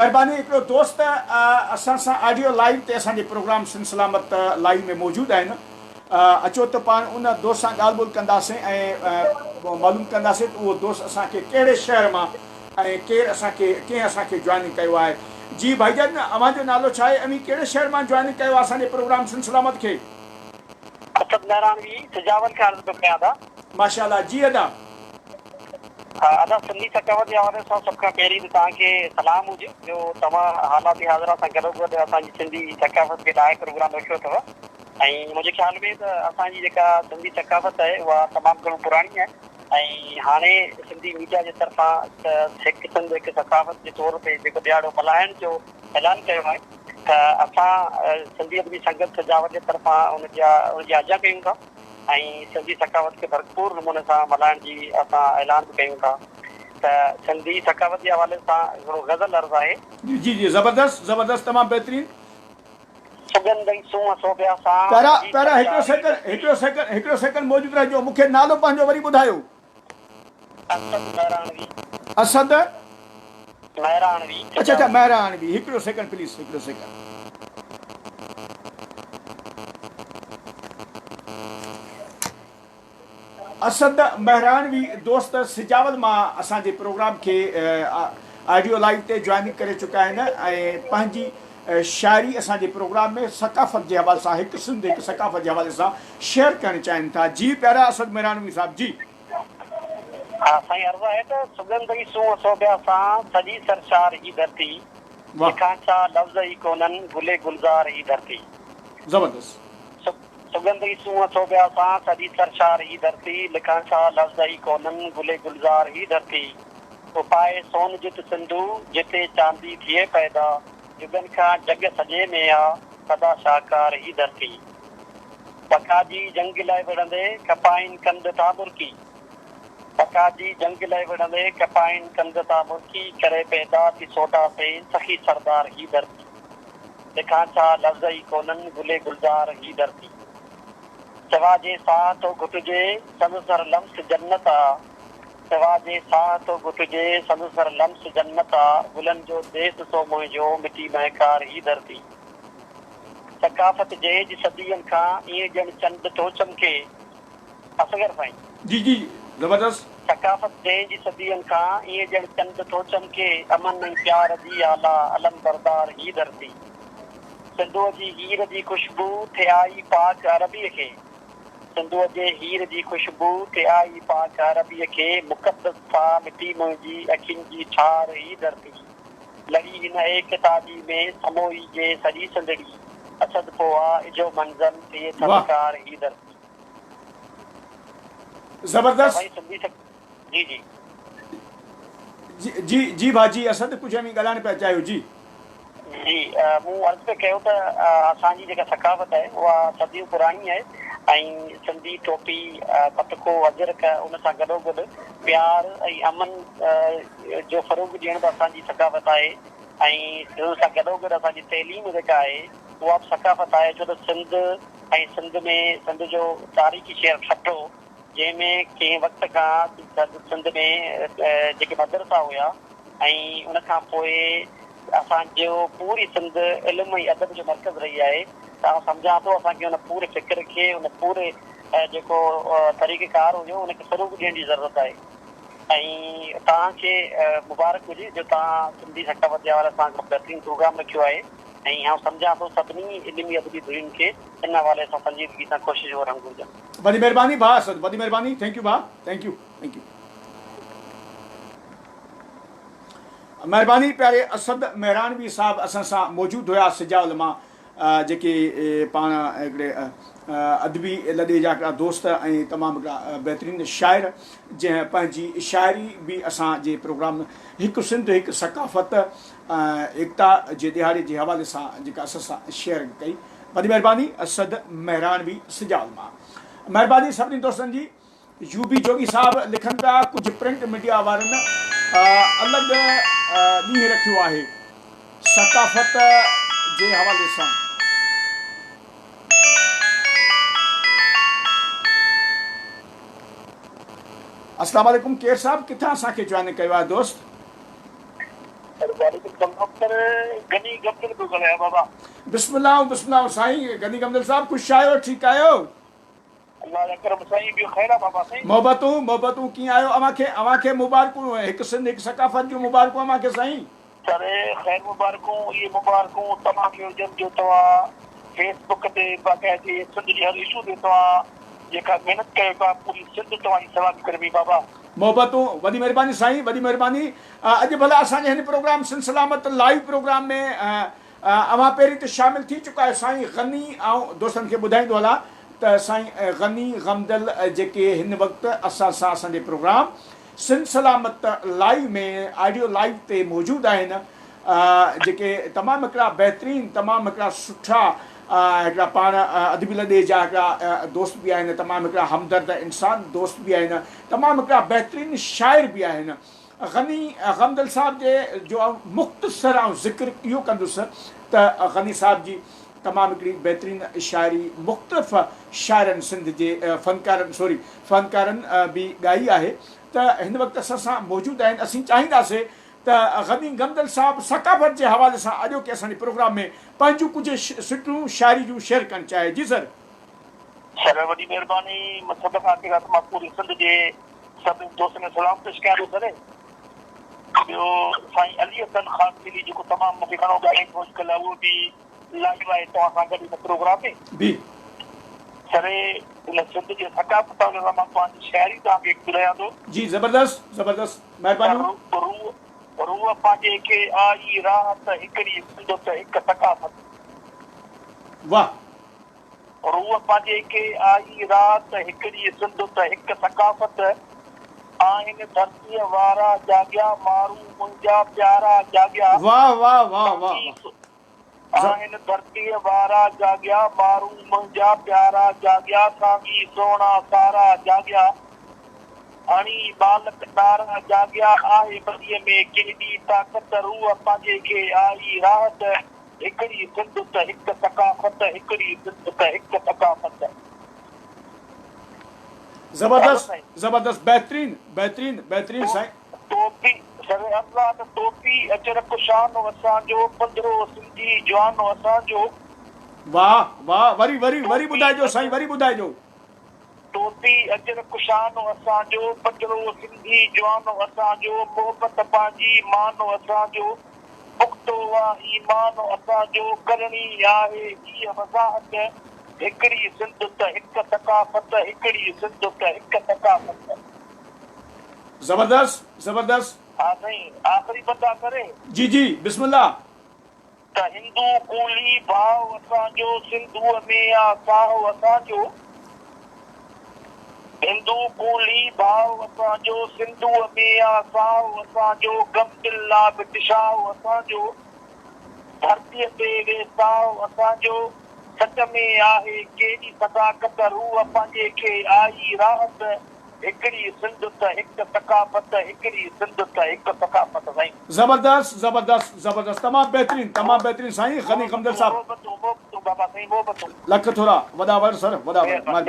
महिरबानी हिकिड़ो दोस्त असां सां ऑडियो लाइव ते असांजे प्रोग्राम सिलसिलामत लाइव में मौजूदु आहिनि। अचो त पाण उन दोस्त सां ॻाल्हि ॿोल कंदासीं ऐं मालूम कंदासीं त उहो दोस्त असांखे कहिड़े शहर मां ऐं केरु असांखे कीअं असांखे जॉइनिंग कयो आहे। जी भाईजान, अव्हांजो नालो छा आहे ऐं कहिड़े शहर मां जॉइनिंग कयो आहे असांजे प्रोग्राम सिलसिलामत खे? असद नारायणवी सिजावल खां अर्ज़ु थो कयां था। माशाल्लाह जी अदा। अदा सिंधी सकावत जे हवाले सां सभ खां पहिरीं त तव्हांखे सलाम हुजे जो तव्हां हालात हाज़िरा सां गॾो गॾु असांजी सिंधी सकावत खे लाइ प्रोग्राम रखियो अथव। ऐं मुंहिंजे ख़्याल में त असांजी जेका सिंधी सकावत आहे उहा तमामु घणो पुराणी आहे ऐं हाणे सिंधी मीडिया जे तरफ़ां हिकु किस्म हिकु सकावत जे तौर ते जेको ॾियारो मल्हाइण जो ऐलान कयो आहे त असां सिंधी अदबी संगत सजावट जे तरफ़ां उनजी आजा कयूं था ऐं सिंधी सकावत खे भरपूर नमूने सां मल्हाइण जी असां ऐलान बि कयूं था। त सिंधी सकावत जे हवाले सां हिकिड़ो गज़ल अर्ज़ु आहे। जी जी, ज़बरदस्त ज़बरदस्त, तमामु बहितरीनु। हिकिड़ो सेकंड मौजूदु रहिजो, मूंखे नालो पंहिंजो वरी ॿुधायो। असद महराणवी। अच्छा महराणवी, हिकिड़ो सेकंड प्लीज़, हिकिड़ो सेकंड। असद महराणवी दोस्त सिजावल मां असांजे प्रोग्राम खे ऑडियो लाइव ते जॉइनिंग करे चुका आहिनि ऐं पंहिंजी शाइरी असांजे प्रोग्राम में सकाफ़त जे हवाले सां हिकु सिंध हिकु सकाफ़त जे हवाले सां शेयर करणु चाहिनि था। जी प्यारा असद महराणवी साहब जी। हा साईं, अर्ज़ु आहे त सुगंधई सूंह सोभिया सां सॼी सरशार ही धरती, लिखां छा लफ़्ज़ ई कोन्हनि गुले गुलज़ार ही धरती। ज़बरदस्त। सुगंधई सूंह सोभिया सां सॼी सरशार ही धरती, लिखां छा लफ़्ज़ ई कोन्हनि गुले गुलज़ार ही धरती। उपाए सोन जित सिंधु जिते चांदी थिए पैदा, जुगनि खां जग सॼे में आ सदा शाहकार ही धरती। पकाजी जंग लाइ विढ़ंदे कपाइन कंद था मुर्की, पकाजी जंग लाइ विढ़ंदे कपाइन कंद था मुर्की, करे पैदा थी सोटा से सखी सरदार ही धरती। लिखां छा लफ़्ज़ ई कोन्हनि गुले गुलज़ार ही धरती। सवा जे साह तो घुटिजे संदसर लम्स जन्नत आ, सवा जे साह तो घुटिजे संदसर लम्स जन्नत आ, गुलनि जो देस सो मुंहिंजो मिटी महकार ही धरती। सकाफ़त जे सदियनि खां ईअं ॼण चंड थो चमके। असगर साईं जी जी, ज़बरदस्त। सकाफ़त जे सदियनि खां ईअं ॼण चंड थो चमके, अमन ऐं प्यार जी आला अलम बरदार ही धरती। सिंधूअ जी हीर जी खुशबू थे आई पाक अरबीअ खे, सिंधूअ जे हीर जी खुशबू थे आई पाक अरबीअ खे, मुक़दस सां मिटी मुंहिंजी अखियुनि जी ठार ही धरती। लड़ी हिन एकताजी में समोई जे सॼी सिंधड़ी, असद पोआ इजो मंज़र थे थपकार ही धरती। ज़बरदस्त। जी जी जी जी जी भाजी असद कुझु बि ॻाल्हाइण पिया चाहियो? जी जी, मूं अर्ज़ु पियो कयो त असांजी जेका सकावत आहे उहा सदियूं पुराणी आहे ऐं सिंधी टोपी पतको अजरक उन सां गॾो गॾु प्यार ऐं अमन जो फ़रोग़ ॾियण बि असांजी सकावत आहे ऐं उन सां गॾो गॾु असांजी तइलीम जेका आहे उहा बि सकावत आहे। छो त सिंध ऐं सिंध जो तारीख़ी शहर ठठो, जंहिंमें कंहिं वक़्त खां सिंध में जेके मदरसा हुया ऐं उन खां पोइ असांजो पूरी सिंध इल्मु ऐं अदब जो मर्कज़ रही आहे। त आउं सम्झां थो असांखे हुन पूरे फ़िक्र खे उन पूरे जेको तरीक़ेकार हुयो उनखे फ़रोग़ ॾियण जी ज़रूरत आहे। ऐं तव्हांखे मुबारक हुजे जो तव्हां सिंधी सकावत जे हवाले सां बहितरीनु प्रोग्राम रखियो आहे ऐं आउं सम्झां थो सभिनी इल्मी अदबी धुरियुनि खे इन हवाले सां संजीदगी सां कोशिशि करणु घुरिजनि। वॾी महिरबानी भाउ असद, वॾी महिरबानी। थैंक यू भाउ, थैंक यू थैंक यू। महिरबानी प्यारे असद महराणवी साहब असां सां मौजूदु हुआ सिजावल मां, जेके पाण हिकिड़े अदबी लॾे जा हिकिड़ा दोस्त ऐं तमामु हिकिड़ा बहितरीनु शाइर जंहिं पंहिंजी शाइरी बि असांजे प्रोग्राम हिकु सिंध हिकु सकाफ़त एकता जे ॾियारे जे हवाले सां जेका असां सां शेयर कई। वॾी महिरबानी असद महराणवी सिजावल मां। महिरबानी सभिनी दोस्तनि जी। यूबी जोगी साहब लिखनि पिया कुझु प्रिंट मीडिया वारनि अलॻि ॾींहुं रखियो आहे सकाफ़त जे हवाले सां। अस्सलाम वालेकुम, केर साहब किथां असांखे जॉइन कयो आहे दोस्त? गनी गमदिल पियो ॻाल्हायां बाबा। बिस्मिल्लाह बिस्मिल्लाह साईं गनी गमदिल साहब ख़ुशि आहियो ठीकु आहियो अल्लाह जा करम साईं ॿियो ख़ैर आहे बाबा साईं। मोहबतूं कीअं आहियो अव्हांखे मुबारकूं हिकु सिंध हिकु सकाफ़त जूं मुबारकूं अव्हांखे साईं। सरे ख़ैर मुबारकूं इहे मुबारकूं तव्हांखे हुजनि जो तव्हां फेसबुक ते बाक़ाइदे सिंध जे हर इशू ते तव्हां जेका महिनत कयो था पूरी सिंध तव्हांजी सलामी करे बाबा। मोहबतूं वॾी महिरबानी साईं वॾी महिरबानी। अॼु भला असांजे हिन प्रोग्राम सिंध सलामत लाइव प्रोग्राम में अव्हां पहिरीं त शामिल थी चुका आहियो साईं गनी ऐं दोस्तनि खे ॿुधाईंदो हलां त साईं गनी गमदल जेके हिन वक़्तु असांजे प्रोग्राम सिंध सलामत लाइव में ऑडियो लाइव ते मौजूदु आहिनि जेके तमामु हिकिड़ा बहितरीनु तमामु हिकिड़ा सुठा हिकिड़ा पाण अदबी लॾे जा हिकिड़ा दोस्त बि आहिनि तमामु हिकिड़ा हमदर्द इंसान दोस्त बि आहिनि तमामु हिकिड़ा बहितरीनु शाइर बि आहिनि। गनी गमदल साहब जे जो मुख़्तसर ऐं ज़िक्र इहो कंदुसि त गनी साहब जी तमामु हिकिड़ी बहितरीनु शाइरी मुख़्तलिफ़ शाइरनि सिंध जे फ़नकारनि बि ॻाई आहे त हिन वक़्तु असां सां मौजूदु आहिनि। असीं चाहींदासीं त गनी गमदल साहब सकाफ़त जे हवाले सां अॼो के असांजे प्रोग्राम में पंहिंजूं कुझु सुठियूं शाइरी जूं शेयर करणु चाहे। जी सर सर वॾी महिरबानी सभ खां अॻु मां पूरी सिंध जे सभिनी दोस्तनि में सलाम पेश कयां थो सर। ॿियो साईं अली हसन ख़ान दिली जेको तमामु मूंखे घणो ॻाल्हाइण कोशिशि कयल आहे उहो बि लाइव आहे तव्हां सां गॾु हिन प्रोग्राम में बि सरे हिन सिंध जे सकाफ़त मां पंहिंजी शाइरी तव्हांखे ॿुधायां थो। जी ज़बरदस्त ज़बरदस्त महिरबानी। रूह पंहिंजे खे आई राहत हिकिड़ी सिंध त हिकु सकाफ़त। वाह रूह पंहिंजे खे आई राहत हिकिड़ी सिंध त हिकु सकाफ़त आहिनि धरतीअ वारा जाॻिया माण्हू मुंहिंजा प्यारा जाॻिया। वाह वाह वाह वाह आहिनि धरतीअ वारा जाॻिया माण्हू मुंहिंजा प्यारा जाॻिया साॻी सोना सारा जाॻिया हणी बालक तारा जाॻिया आहे बदीअ में केॾी ताक़त रूह पंहिंजे खे आई राहत हिकिड़ी सिंध त हिकु सकाफ़त हिकिड़ी सिंध त हिकु सकाफ़त। ज़बरदस्त ज़बरदस्त बहितरीन बहितरीन बहितरीन साईं। टोपी सरे अल्लाह त टोपी अजरक शानो असांजो पंद्रो सिंधी जवानो असांजो। वाह वाह वरी वरी वरी ॿुधाइजो साईं वरी ॿुधाइजो। टोपी अजरक शानो असांजो पंद्रो सिंधी जवानो असांजो मोहबत पंहिंजी मानो असांजो पुख़्तो आहे ईमानो असांजो करणी आहे हीअ वज़ाहत हिकिड़ी सिंध त हिकु सकाफ़त हिकिड़ी सिंध त हिकु सकाफ़त। ज़बरदस्त ज़बरदस्त। हा साईं आख़िरी बंदा करे जी जी बिस्मिल्लाह। त हिंदू कूली भाव असांजो सिंधूअ में आ साहो असांजो हिंदू कूली भाव असांजो सिंधूअ में आ साहो असांजो गमदिल्ला बिटिशाहो असांजो धरतीअ ते वेसाहो असांजो सच में आहे केॾी सदाकत रूह पंहिंजे खे आई राहत हिकिड़ी सिंध त हिकु सकाफ़त हिकिड़ी सिंध त हिकु सकाफ़त साईं। ज़बरदस्त ज़बरदस्त ज़बरदस्त तमामु बहितरीन साईं गनी गमदल साहब बाबा साईं मोहबतूं लख थोरा वॾा वर सर वॾा वर।